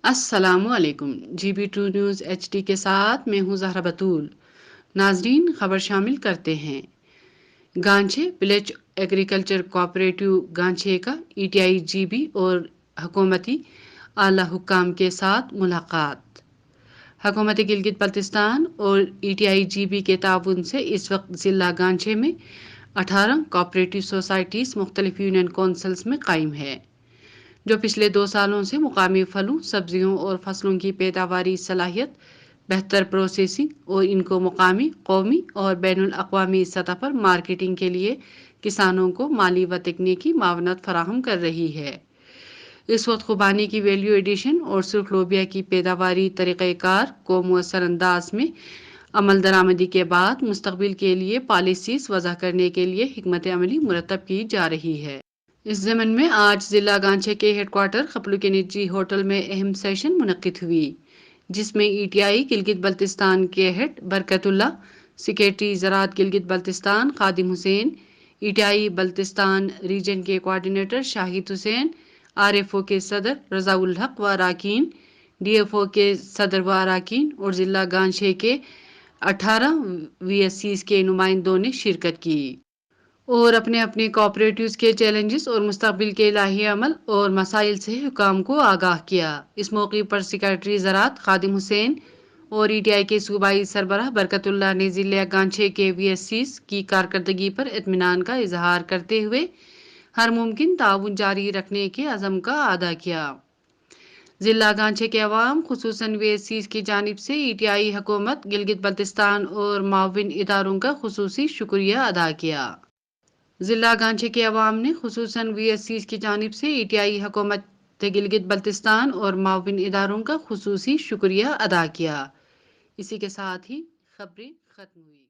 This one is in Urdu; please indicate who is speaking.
Speaker 1: السلام علیکم GB2 نیوز HD کے ساتھ میں ہوں زہرا بطول۔ ناظرین، خبر شامل کرتے ہیں۔ گانچے ولیج ایگریکلچر کوآپریٹو گانچے کا ETI-GB اور حکومتی اعلی حکام کے ساتھ ملاقات۔ حکومت گلگت بلتستان اور ETI-GB کے تعاون سے اس وقت ضلع گانچے میں 18 کوآپریٹو سوسائٹیز مختلف یونین کونسلز میں قائم ہے، جو پچھلے 2 سالوں سے مقامی پھلوں، سبزیوں اور فصلوں کی پیداواری صلاحیت، بہتر پروسیسنگ اور ان کو مقامی، قومی اور بین الاقوامی سطح پر مارکیٹنگ کے لیے کسانوں کو مالی و تکنیکی معاونت فراہم کر رہی ہے۔ اس وقت خوبانی کی ویلیو ایڈیشن اور سرخ لوبیا کی پیداواری طریقہ کار کو مؤثر انداز میں عمل درآمدی کے بعد مستقبل کے لیے پالیسیز وضع کرنے کے لیے حکمت عملی مرتب کی جا رہی ہے۔ اس ضمن میں آج ضلع گانچے کے ہیڈ کوارٹر خپلو کے نجی ہوٹل میں اہم سیشن منعقد ہوئی، جس میں ETI گلگت بلتستان کے ہیڈ برکت اللہ، سیکریٹری زراعت گلگت بلتستان خادم حسین، ETI بلتستان ریجن کے کوآرڈینیٹر شاہد حسین، RFO کے صدر رضا الحق و اراکین، DFO کے صدر و اراکین اور ضلع گانچے کے 18 VSCs کے نمائندوں نے شرکت کی اور اپنے اپنے کوآپریٹوز کے چیلنجز اور مستقبل کے لائحہ عمل اور مسائل سے حکام کو آگاہ کیا۔ اس موقع پر سیکریٹری زراعت خادم حسین اور ETI کے صوبائی سربراہ برکت اللہ نے ضلع گانچے کے VSCs کی کارکردگی پر اطمینان کا اظہار کرتے ہوئے ہر ممکن تعاون جاری رکھنے کے عزم کا اعادہ کیا۔ ضلع گانچے کے عوام، خصوصاً VSCs کی جانب سے ETI حکومت گلگت بلتستان اور معاون اداروں کا خصوصی شکریہ ادا کیا۔ ضلع گانچے کے عوام نے خصوصاً VSCs کی جانب سے ETI حکومت گلگت بلتستان اور معاون اداروں کا خصوصی شکریہ ادا کیا۔ اسی کے ساتھ ہی خبریں ختم ہوئی۔